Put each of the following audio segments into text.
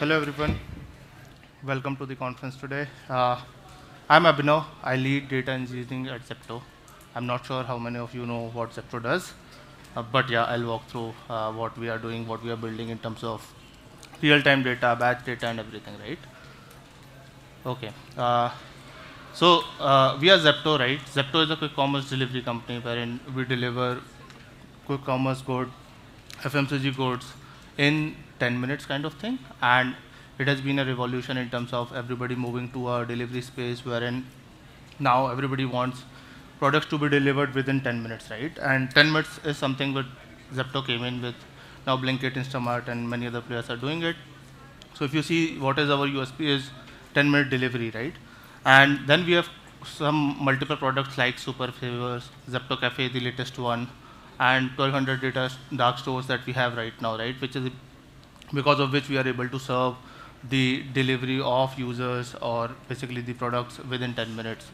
Hello everyone, welcome to the conference today. I'm Abhinav, I lead data engineering at Zepto. I'm not sure how many of you know what Zepto does, but yeah, I'll walk through what we are doing, what we are building in terms of real-time data, batch data and everything, right? Okay, we are Zepto, right? Zepto is a quick commerce delivery company wherein we deliver quick commerce good FMCG goods in 10 minutes kind of thing. And it has been a revolution in terms of everybody moving to a delivery space wherein now everybody wants products to be delivered within 10 minutes, right? And 10 minutes is something that Zepto came in with. Now Blinkit, Instamart, and many other players are doing it. So if you see what is our USP is 10-minute delivery, right? And then we have some multiple products like Super Favors, Zepto Cafe, the latest one, and 1200 data dark stores that we have right now, right? Which is because of which we are able to serve the delivery of users or basically the products within 10 minutes.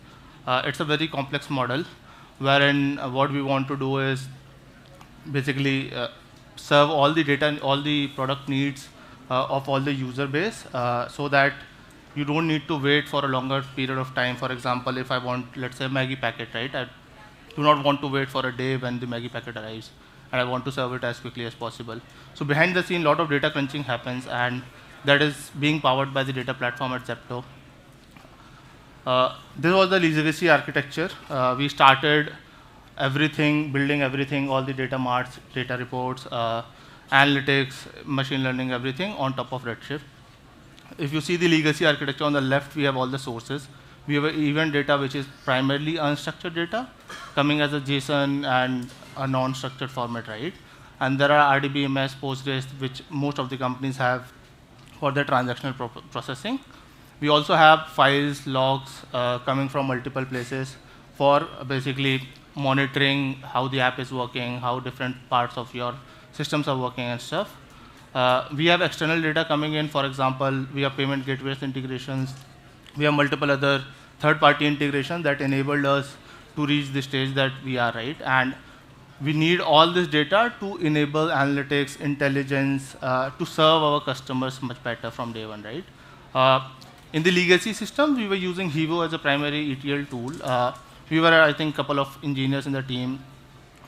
It's a very complex model wherein what we want to do is basically serve all the data and all the product needs of all the user base so that you don't need to wait for a longer period of time. For example, if I want, let's say, Maggie packet, right? I do not want to wait for a day when the Maggie packet arrives, and I want to serve it as quickly as possible. So behind the scene, a lot of data crunching happens, and that is being powered by the data platform at Zepto. This was the legacy architecture. We started everything, building everything, all the data marts, data reports, analytics, machine learning, everything on top of Redshift. If you see the legacy architecture on the left, we have all the sources. We have event data, which is primarily unstructured data, coming as a JSON and a non-structured format, right? And there are RDBMS, Postgres, which most of the companies have for their transactional processing. We also have files, logs coming from multiple places for basically monitoring how the app is working, how different parts of your systems are working and stuff. We have external data coming in. For example, we have payment gateways integrations. We have multiple other third-party integrations that enabled us to reach the stage that we are, right? And we need all this data to enable analytics, intelligence, to serve our customers much better from day one, right? In the legacy system, we were using Hivo as a primary ETL tool. We were, I think, a couple of engineers in the team.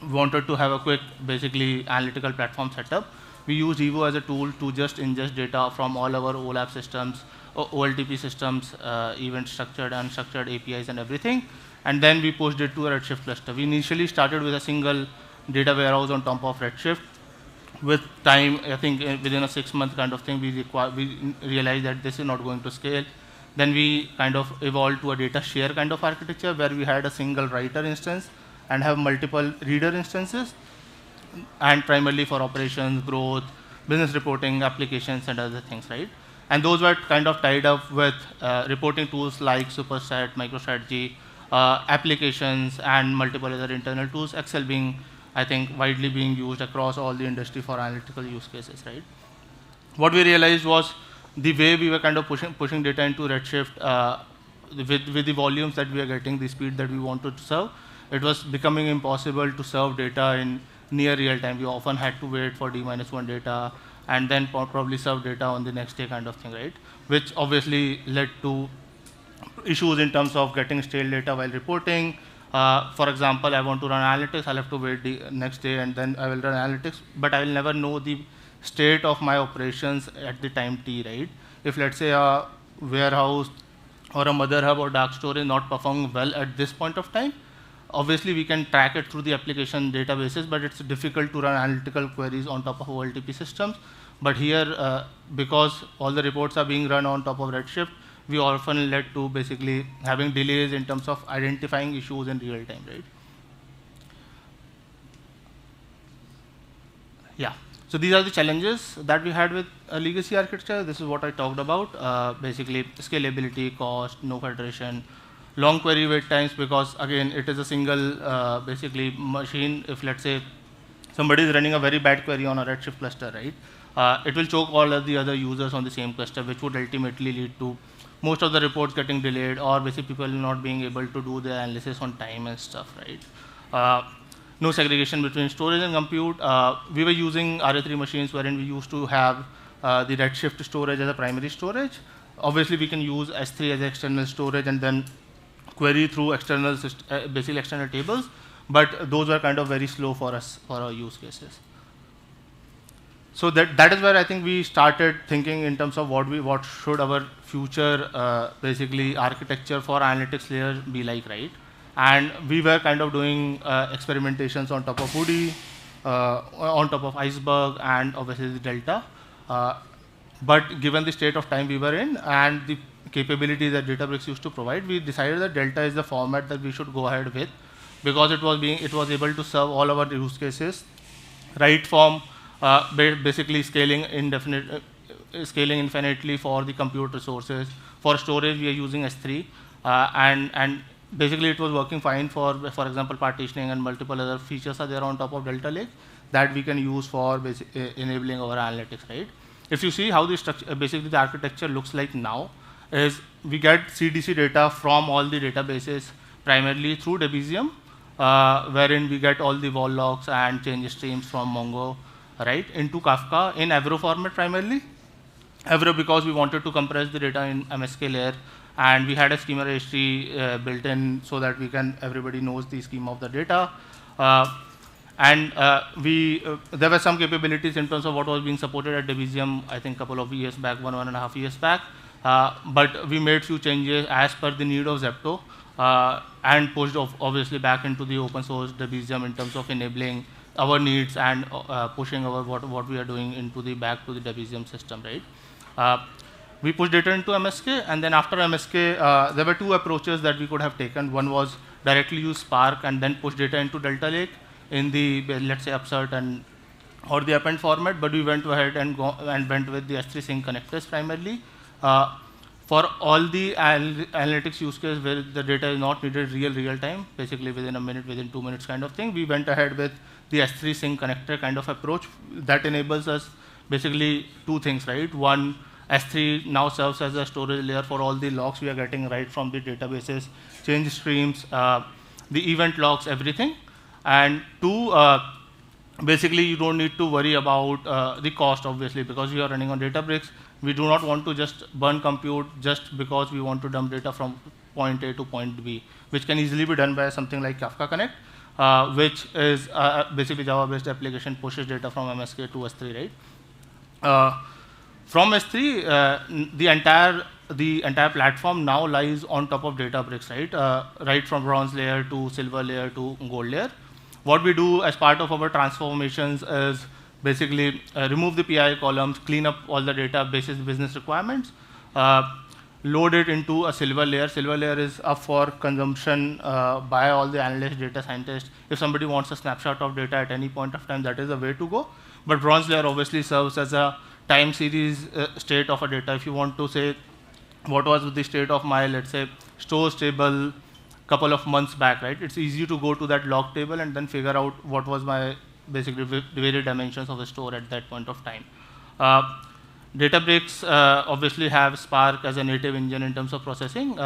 We wanted to have a quick, basically, analytical platform setup. We used Hivo as a tool to just ingest data from all our OLAP systems, OLTP systems, event structured, unstructured APIs and everything. And then we pushed it to a Redshift cluster. We initially started with a single data warehouse on top of Redshift. With time, I think within a 6-month kind of thing, we realized that this is not going to scale. Then we kind of evolved to a data share kind of architecture where we had a single writer instance and have multiple reader instances, and primarily for operations, growth, business reporting, applications, and other things, right? And those were kind of tied up with reporting tools like Superstat, MicroStrategy, applications, and multiple other internal tools, Excel being, I think, widely being used across all the industry for analytical use cases, right? What we realized was the way we were kind of pushing data into Redshift with the volumes that we are getting, the speed that we wanted to serve, it was becoming impossible to serve data in near real time. We often had to wait for D-1 data and then probably serve data on the next day kind of thing, right? Which obviously led to issues in terms of getting stale data while reporting. For example, I want to run analytics, I'll have to wait the next day and then I will run analytics, but I will never know the state of my operations at the time T, right? If let's say a warehouse or a mother hub or dark store is not performing well at this point of time, obviously we can track it through the application databases, but it's difficult to run analytical queries on top of OLTP systems. But here, because all the reports are being run on top of Redshift, we often led to basically having delays in terms of identifying issues in real time, right? Yeah. So these are the challenges that we had with a legacy architecture. This is what I talked about. Basically, scalability, cost, no federation, long query wait times, because again, it is a single basically machine. If let's say somebody is running a very bad query on a Redshift cluster, right? It will choke all of the other users on the same cluster, which would ultimately lead to most of the reports getting delayed, or basically people not being able to do the analysis on time and stuff, right? No segregation between storage and compute. We were using RA3 machines wherein we used to have the Redshift storage as a primary storage. Obviously, we can use S3 as external storage and then query through external, basically external tables, but those were kind of very slow for us, for our use cases. So that is where I think we started thinking in terms of what should our future basically architecture for analytics layer be like, right? And we were kind of doing experimentations on top of Woody, on top of Iceberg, and obviously the Delta. But given the state of time we were in and the capability that Databricks used to provide, we decided that Delta is the format that we should go ahead with, because it was able to serve all our use cases, right from basically scaling infinitely for the compute resources. For storage, we are using S3, and basically it was working fine for example, partitioning, and multiple other features are there on top of Delta Lake that we can use for enabling our analytics, right? If you see how the structure, basically the architecture looks like now, is we get CDC data from all the databases primarily through Debezium, wherein we get all the vol logs and change streams from Mongo, right, into Kafka in Avro format primarily. Avro because we wanted to compress the data in MSK layer, and we had a schema registry built in so that everybody knows the schema of the data. There were some capabilities in terms of what was being supported at Debezium, I think a couple of years back, 1.5 years back. But we made few changes as per the need of Zepto, and pushed obviously back into the open source Debezium in terms of enabling our needs and pushing our what we are doing into the back to the Debezium system, right? We pushed data into MSK, and then after MSK, there were two approaches that we could have taken. One was directly use Spark and then push data into Delta Lake in the, let's say, upsert or the append format, but we went ahead and went with the S3 sync connectors primarily. For all the analytics use case where the data is not needed real time, basically within a minute, within 2 minutes kind of thing, we went ahead with the S3 sync connector kind of approach that enables us basically two things, right? One, S3 now serves as a storage layer for all the logs we are getting right from the databases, change streams, the event logs, everything. And two, basically you don't need to worry about the cost, obviously, because we are running on Databricks. We do not want to just burn compute just because we want to dump data from point A to point B, which can easily be done by something like Kafka Connect, which is basically Java-based application pushes data from MSK to S3, right? From S3, the entire platform now lies on top of Databricks, right? Right from bronze layer to silver layer to gold layer. What we do as part of our transformations is basically remove the PI columns, clean up all the data basis business requirements, load it into a silver layer. Silver layer is up for consumption by all the analysts, data scientists. If somebody wants a snapshot of data at any point of time, that is the way to go. But bronze layer obviously serves as a time series state of a data. If you want to say what was the state of my, let's say, stores table couple of months back, right? It's easy to go to that log table and then figure out what was my basically various dimensions of the store at that point of time. Databricks obviously have Spark as a native engine in terms of processing.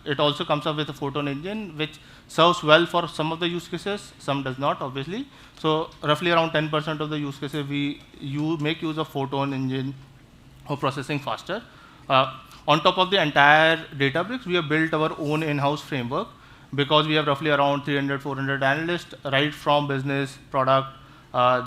It also comes up with a Photon engine, which serves well for some of the use cases, some does not, obviously. So roughly around 10% of the use cases, you make use of Photon engine for processing faster. On top of the entire Databricks, we have built our own in-house framework, because we have roughly around 300, 400 analysts, right from business, product,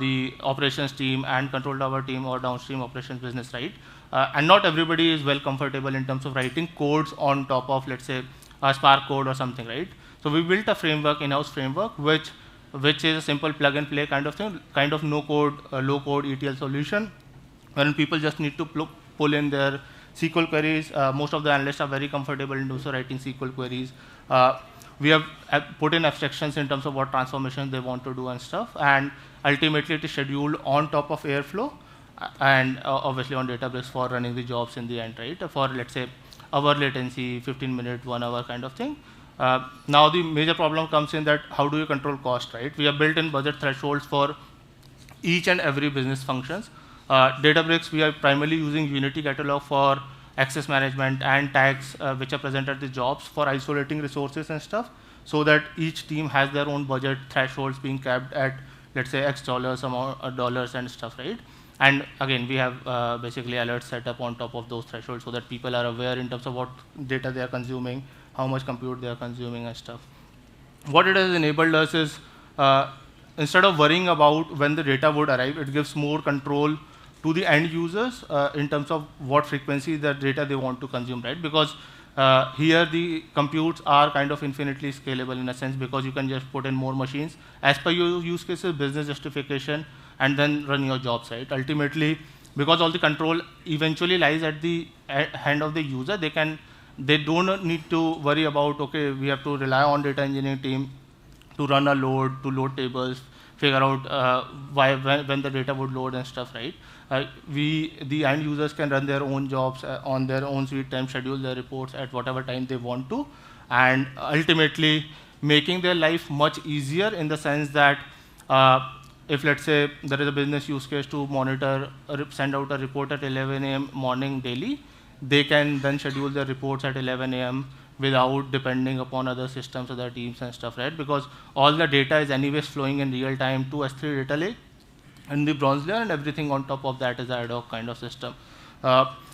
the operations team, and control tower team or downstream operations business, right? And not everybody is well comfortable in terms of writing codes on top of, let's say, a Spark code or something, right? So we built a framework, in-house framework, which is a simple plug and play kind of thing, kind of no code, low code ETL solution, when people just need to pull in their SQL queries. Most of the analysts are very comfortable in also writing SQL queries. We have put in abstractions in terms of what transformations they want to do and stuff, and ultimately it is scheduled on top of Airflow and obviously on Databricks for running the jobs in the end, right? For, let's say, hour latency, 15 minute, 1 hour kind of thing. Now the major problem comes in that how do you control cost, right? We have built in budget thresholds for each and every business functions. Databricks, we are primarily using Unity Catalog for access management and tags which are present at the jobs for isolating resources and stuff, so that each team has their own budget thresholds being capped at, let's say, X dollars amount dollars and stuff, right? And again, we have basically alerts set up on top of those thresholds so that people are aware in terms of what data they are consuming, how much compute they are consuming and stuff. What it has enabled us is, instead of worrying about when the data would arrive, it gives more control to the end users in terms of what frequency the data they want to consume, right? Because here the computes are kind of infinitely scalable in a sense, because you can just put in more machines as per your use cases, business justification, and then run your jobs, right? Ultimately, because all the control eventually lies at the hand of the user, they don't need to worry about, okay, we have to rely on data engineering team to run a load, to load tables, figure out when the data would load and stuff, right? The end users can run their own jobs on their own sweet time, schedule their reports at whatever time they want to, and ultimately making their life much easier in the sense that if, let's say, there is a business use case to monitor, send out a report at 11 a.m. morning daily, they can then schedule their reports at 11 a.m. without depending upon other systems, other teams and stuff, right? Because all the data is anyways flowing in real time to S3 data lake and the bronze layer, and everything on top of that is ad hoc kind of system.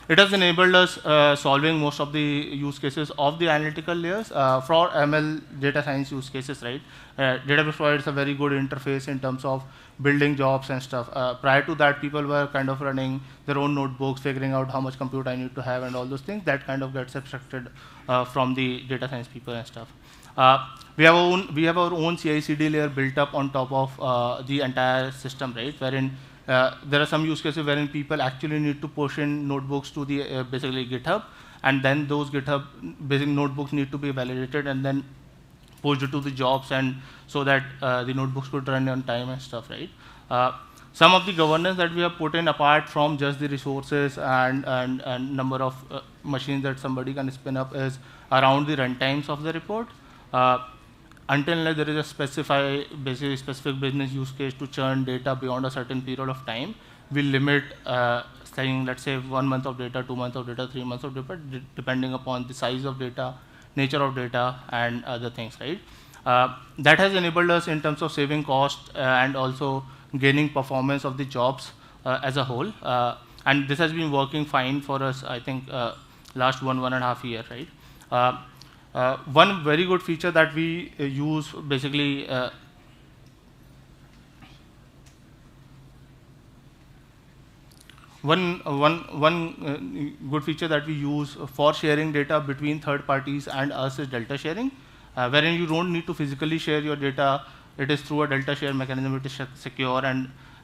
It has enabled us solving most of the use cases of the analytical layers for ML data science use cases, right? Database provides a very good interface in terms of building jobs and stuff. Prior to that, people were kind of running their own notebooks, figuring out how much compute I need to have and all those things. That kind of gets abstracted from the data science people and stuff. We have our own CI/CD layer built up on top of the entire system, right? Wherein there are some use cases wherein people actually need to push in notebooks to the basically GitHub, and then those GitHub basic notebooks need to be validated and then pushed to the jobs, and so that the notebooks could run on time and stuff, right? Some of the governance that we have put in, apart from just the resources and number of machines that somebody can spin up, is around the runtimes of the report. Until unless there is a specific business use case to churn data beyond a certain period of time, we limit saying, let's say, 1 month of data, 2 months of data, 3 months of data, depending upon the size of data, nature of data, and other things, right? That has enabled us in terms of saving cost and also gaining performance of the jobs as a whole. And this has been working fine for us, I think, last 1.5 years, right? One very good feature that we use basically one good feature that we use for sharing data between third parties and us is delta sharing, wherein you don't need to physically share your data. It is through a delta share mechanism. It is secure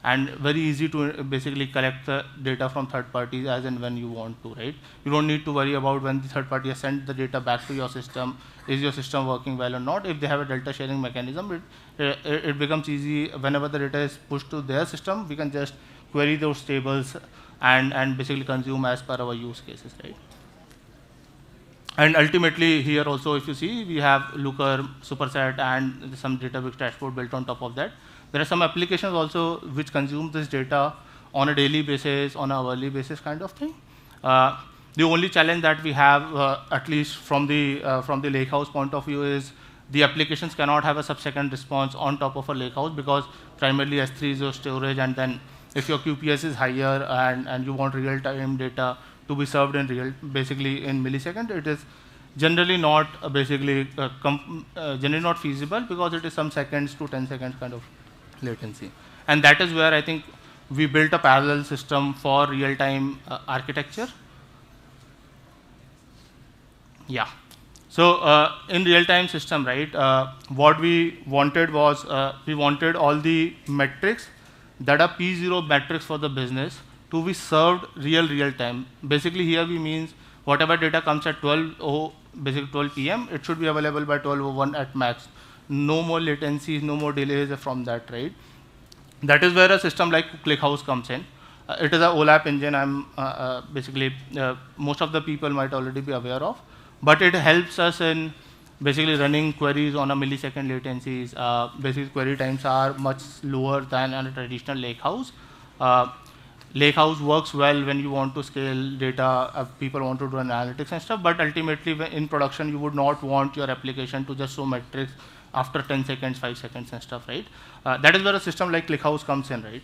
and very easy to basically collect the data from third parties as and when you want to, right? You don't need to worry about when the third party has sent the data back to your system, is your system working well or not. If they have a delta sharing mechanism, it becomes easy. Whenever the data is pushed to their system, we can just query those tables and basically consume as per our use cases, right? And ultimately, here also, if you see, we have Looker, Superset, and some Databricks dashboard built on top of that. There are some applications also which consume this data on a daily basis, on an hourly basis kind of thing. The only challenge that we have, at least from the Lakehouse point of view, is the applications cannot have a sub-second response on top of a Lakehouse, because primarily S3 is your storage, and then if your QPS is higher and you want real-time data to be served in basically in millisecond, it is generally not generally not feasible, because it is some seconds to 10 seconds kind of latency. And that is where I think we built a parallel system for real-time architecture. Yeah. So in real-time system, right, what we wanted was we wanted all the metrics that are P0 metrics for the business to be served real time. Basically, here we means whatever data comes at 12 p.m., it should be available by 12:01 at max. No more latencies, no more delays from that, right? That is where a system like Lakehouse comes in. It is a OLAP engine. Basically, most of the people might already be aware of, but it helps us in basically running queries on a millisecond latencies. Basically, query times are much lower than a traditional Lakehouse. Lakehouse works well when you want to scale data, people want to run analytics and stuff, but ultimately in production, you would not want your application to just show metrics after 10 seconds, 5 seconds and stuff, right? That is where a system like Lakehouse comes in, right?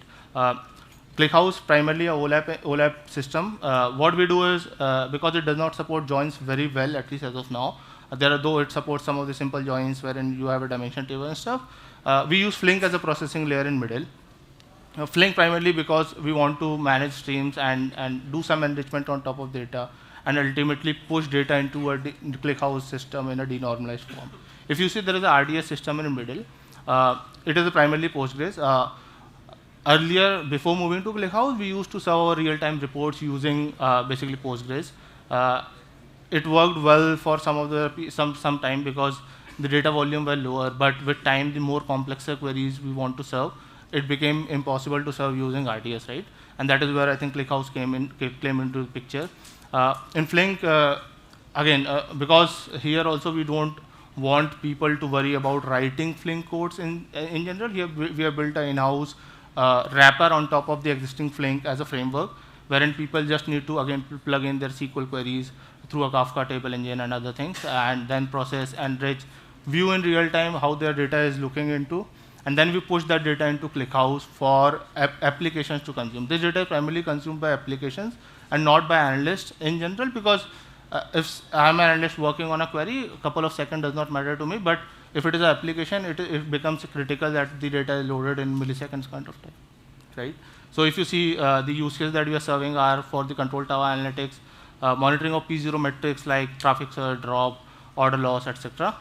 ClickHouse primarily a OLAP system. What we do is, because it does not support joins very well, at least as of now, though it supports some of the simple joins wherein you have a dimension table and stuff, we use Flink as a processing layer in middle. Flink primarily because we want to manage streams and do some enrichment on top of data and ultimately push data into a ClickHouse system in a denormalized form. If you see there is a RDS system in the middle, it is a primarily Postgres. Earlier, before moving to Lakehouse, we used to serve our real-time reports using basically Postgres. It worked well for some time because the data volume were lower, but with time, the more complex queries we want to serve, it became impossible to serve using RDS, right? And that is where I think ClickHouse came into the picture. In Flink, again, because here also we don't want people to worry about writing Flink codes in general. Here we have built an in-house wrapper on top of the existing Flink as a framework, wherein people just need to again plug in their SQL queries through a Kafka table engine and other things, and then process, enrich, view in real time how their data is looking into, and then we push that data into ClickHouse for applications to consume. This data is primarily consumed by applications and not by analysts in general, because if I'm an analyst working on a query, a couple of seconds does not matter to me, but if it is an application, it becomes critical that the data is loaded in milliseconds kind of time, right? So if you see the use cases that we are serving are for the control tower analytics, monitoring of P0 metrics like traffic surge, drop, order loss, etc.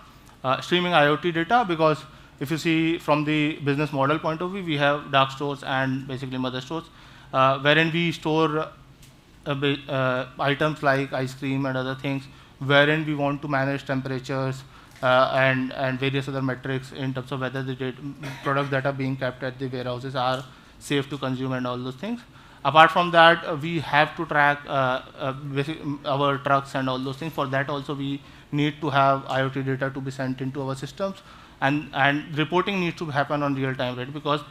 Streaming IoT data, because if you see from the business model point of view, we have dark stores and basically mother stores, wherein we store items like ice cream and other things, wherein we want to manage temperatures and various other metrics in terms of whether the products that are being kept at the warehouses are safe to consume and all those things. Apart from that, we have to track our trucks and all those things. For that also, we need to have IoT data to be sent into our systems, and reporting needs to happen on real time, right? Because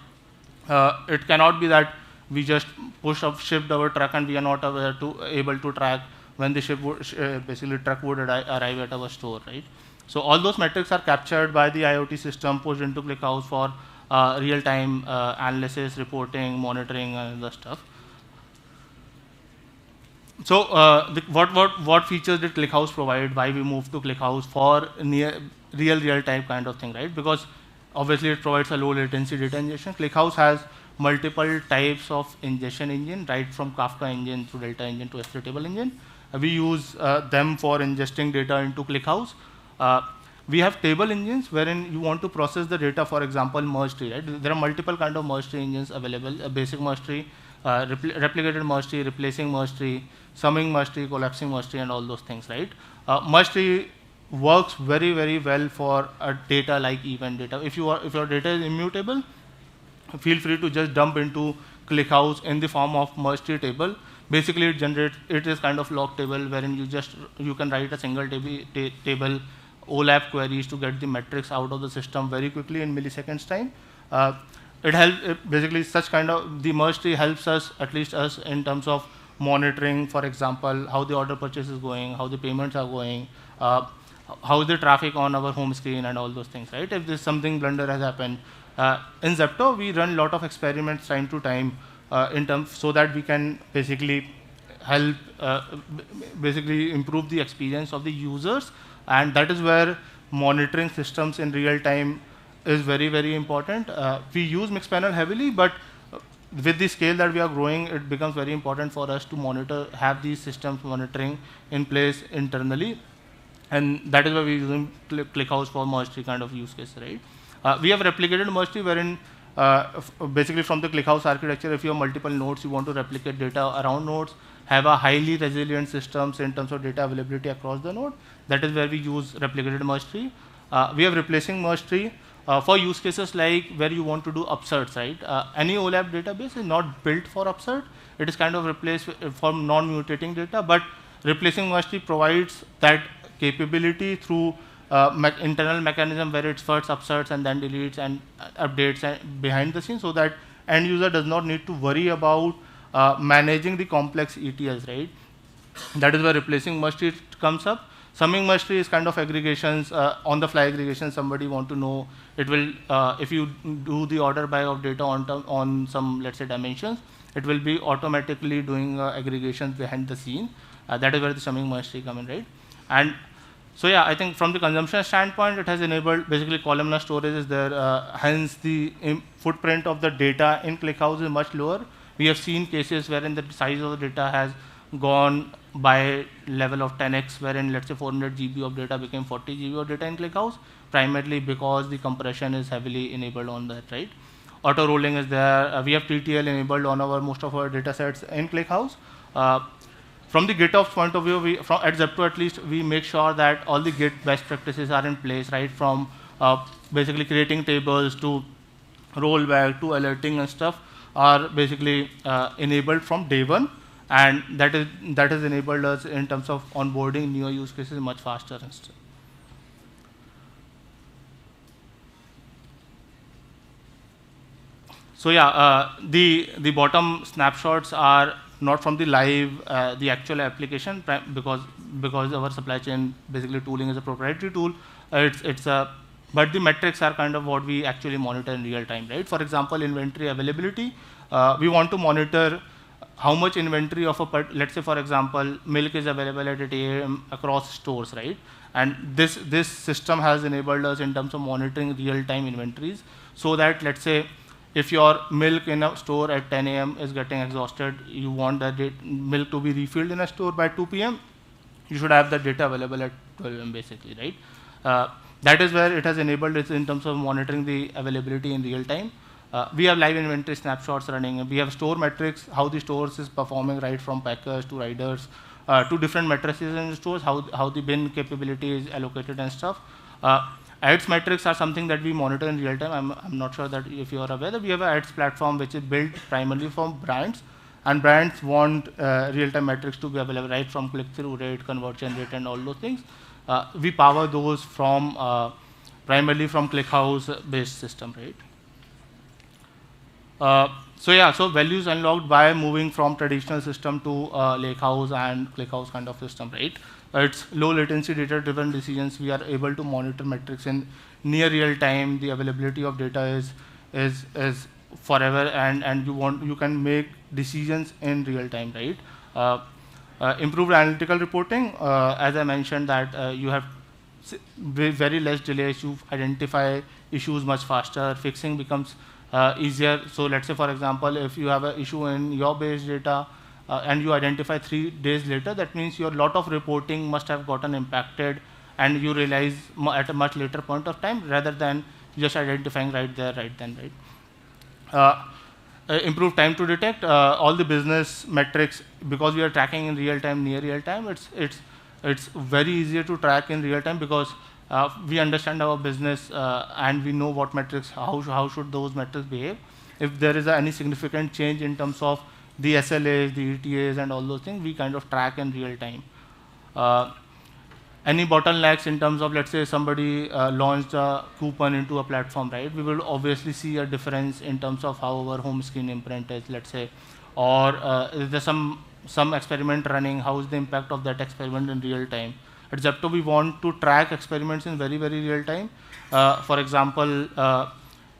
it cannot be that we just shipped our truck and we are not able to track when the basically truck would arrive at our store, right? So all those metrics are captured by the IoT system, pushed into ClickHouse for real-time analysis, reporting, monitoring, and other stuff. So what features did ClickHouse provide? Why we moved to ClickHouse for real-time kind of thing, right? Because obviously it provides a low latency data ingestion. ClickHouse has multiple types of ingestion engine, right from Kafka engine to Delta engine to S3 table engine. We use them for ingesting data into ClickHouse. We have table engines wherein you want to process the data, for example, merge tree, right? There are multiple kind of merge tree engines available, a basic merge tree, replicated merge tree, replacing merge tree, summing merge tree, collapsing merge tree, and all those things, right? Merge tree works very, very well for a data like event data. If your data is immutable, feel free to just dump into ClickHouse in the form of merge tree table. Basically, it is kind of log table wherein you can write a single table OLAP queries to get the metrics out of the system very quickly in milliseconds time. Basically such kind of, the merge tree helps us, at least us, in terms of monitoring, for example, how the order purchase is going, how the payments are going, how is the traffic on our home screen and all those things, right? If there's something blunder has happened. In Zepto, we run a lot of experiments time to time so that we can basically help basically improve the experience of the users, and that is where monitoring systems in real time is very, very important. We use Mixpanel heavily, but with the scale that we are growing, it becomes very important for us to have these systems monitoring in place internally, and that is why we're using ClickHouse for merge tree kind of use case, right? We have replicated merge tree wherein basically from the ClickHouse architecture, if you have multiple nodes, you want to replicate data around nodes, have a highly resilient systems in terms of data availability across the node. That is where we use replicated merge tree. We have replacing merge tree for use cases like where you want to do upserts, right? Any OLAP database is not built for upsert. It is kind of replaced for non-mutating data, but replacing merge tree provides that capability through internal mechanism where it first upserts and then deletes and updates behind the scenes, so that end user does not need to worry about managing the complex ETLs, right? That is where replacing merge tree comes up. Summing merge tree is kind of aggregations, on the fly aggregations. Somebody want to know, it will, if you do the order by of data on some, let's say, dimensions, it will be automatically doing aggregations behind the scene. That is where the summing mastery come in, right? And so yeah, I think from the consumption standpoint, it has enabled basically columnar storage is there. Hence, the footprint of the data in ClickHouse is much lower. We have seen cases wherein the size of the data has gone by level of 10x, wherein let's say 400 GB of data became 40 GB of data in ClickHouse, primarily because the compression is heavily enabled on that, right? Auto rolling is there. We have TTL enabled on most of our data sets in ClickHouse. From the GitOps point of view, at Zepto at least, we make sure that all the Git best practices are in place, right? From basically creating tables to rollback to alerting and stuff are basically enabled from day one, and that has enabled us in terms of onboarding newer use cases much faster and stuff. So yeah, the bottom snapshots are not from the live, the actual application, because our supply chain basically tooling is a proprietary tool. But the metrics are kind of what we actually monitor in real time, right? For example, inventory availability. We want to monitor how much inventory of let's say, for example, milk is available at 8 a.m. across stores, right? And this system has enabled us in terms of monitoring real-time inventories, so that let's say, if your milk in a store at 10 a.m. is getting exhausted, you want that milk to be refilled in a store by 2 p.m., you should have that data available at 12 a.m. basically, right? That is where it has enabled us in terms of monitoring the availability in real time. We have live inventory snapshots running. We have store metrics, how the stores is performing, right from packers to riders, to different matrices in the stores, how the bin capability is allocated and stuff. Ads metrics are something that we monitor in real time. I'm not sure that if you are aware that we have an ads platform which is built primarily from brands, and brands want real-time metrics to be available, right from click-through rate, conversion rate, and all those things. We power those from primarily from ClickHouse-based system, right? So yeah, so values unlocked by moving from traditional system to Lakehouse and ClickHouse kind of system, right? It's low latency data-driven decisions. We are able to monitor metrics in near real time. The availability of data is forever, and you can make decisions in real time, right? Improved analytical reporting. As I mentioned, that you have very less delays. You identify issues much faster. Fixing becomes easier. So let's say, for example, if you have an issue in your base data, and you identify 3 days later, that means your lot of reporting must have gotten impacted, and you realize at a much later point of time, rather than just identifying right there, right then, right? Improve time to detect. All the business metrics, because we are tracking in real time, near real time, it's very easier to track in real time, because we understand our business, and we know what metrics, how should those metrics behave. If there is any significant change in terms of the SLAs, the ETAs, and all those things, we kind of track in real time. Any bottlenecks in terms of, let's say, somebody launched a coupon into a platform, right? We will obviously see a difference in terms of how our home screen imprint is, let's say, or is there some experiment running? How is the impact of that experiment in real time? At Zepto, we want to track experiments in very, very real time. For example,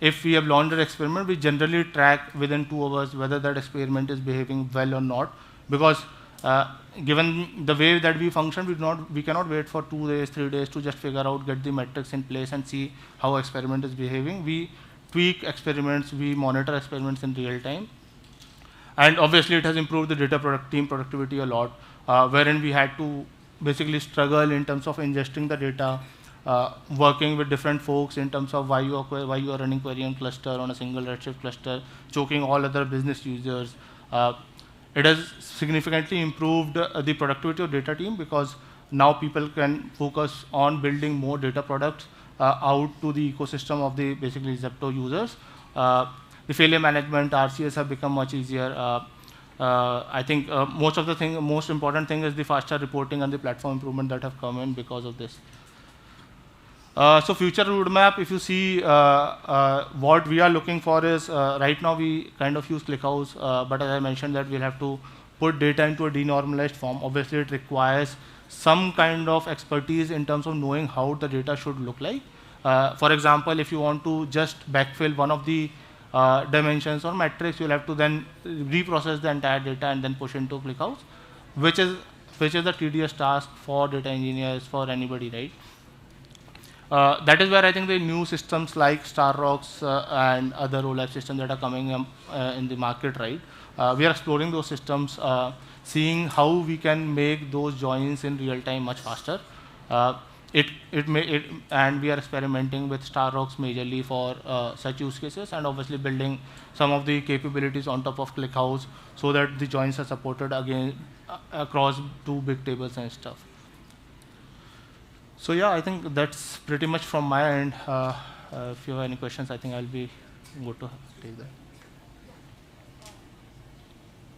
if we have launched an experiment, we generally track within 2 hours whether that experiment is behaving well or not, because given the way that we function, we cannot wait for 2 days, 3 days to just figure out, get the metrics in place and see how experiment is behaving. We tweak experiments, we monitor experiments in real time. And obviously it has improved the team productivity a lot, wherein we had to basically struggle in terms of ingesting the data, working with different folks in terms of why you are running query on cluster on a single Redshift cluster, choking all other business users. It has significantly improved the productivity of data team, because now people can focus on building more data products out to the ecosystem of the basically Zepto users. The failure management, RCS have become much easier. I think most important thing is the faster reporting and the platform improvement that have come in because of this. So future roadmap, if you see what we are looking for is, right now we kind of use ClickHouse, but as I mentioned that we'll have to put data into a denormalized form. Obviously it requires some kind of expertise in terms of knowing how the data should look like. For example, if you want to just backfill one of the dimensions or metrics, you'll have to then reprocess the entire data and then push into ClickHouse, which is a tedious task for data engineers, for anybody, right? That is where I think the new systems like StarRocks and other OLAP systems that are coming in the market, right? We are exploring those systems, seeing how we can make those joins in real time much faster. And we are experimenting with StarRocks majorly for such use cases, and obviously building some of the capabilities on top of ClickHouse so that the joins are supported again across two big tables and stuff. So yeah, I think that's pretty much from my end. If you have any questions, I think I'll be good to take that.